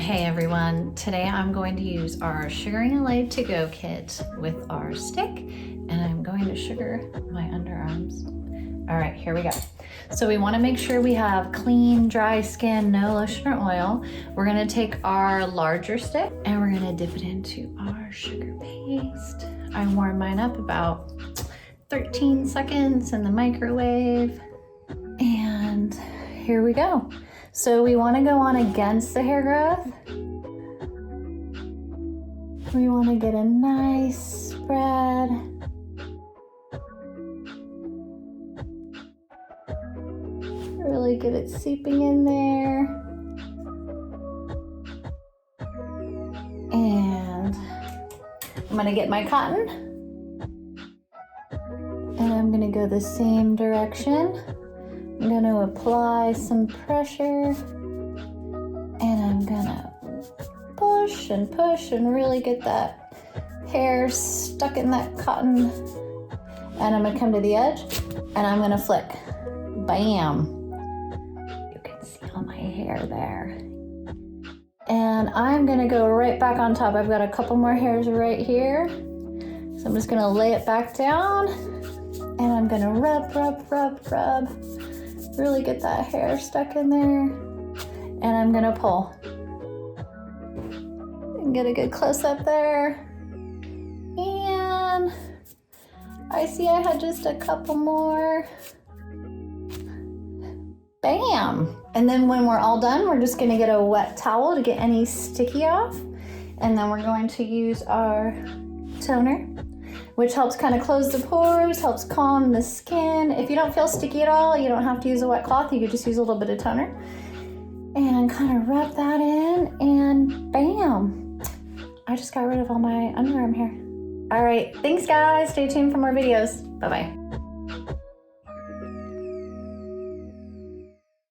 Hey everyone, today I'm going to use our sugaringLA to go kit with our stick, and I'm going to sugar my underarms. All right, here we go. So we want to make sure we have clean, dry skin, no lotion or oil. We're going to take our larger stick and we're going to dip it into our sugar paste. I warm mine up about 13 seconds in the microwave, and here we go. So we want to go on against the hair growth. We want to get a nice spread. Really get it seeping in there. And I'm going to get my cotton. And I'm going to go the same direction. I'm going to apply some pressure, and I'm going to push and really get that hair stuck in that cotton. And I'm going to come to the edge and I'm going to flick. Bam! You can see all my hair there. And I'm going to go right back on top. I've got a couple more hairs right here. So I'm just going to lay it back down, and I'm going to rub. Really get that hair stuck in there, and I'm gonna pull and get a good close up there. And I see I had just a couple more. Bam! And then when we're all done, we're just gonna get a wet towel to get any sticky off, and then we're going to use our toner, which helps kind of close the pores, helps calm the skin. If you don't feel sticky at all, you don't have to use a wet cloth. You could just use a little bit of toner and kind of rub that in, and bam! I just got rid of all my underarm hair. All right, thanks guys. Stay tuned for more videos. Bye-bye.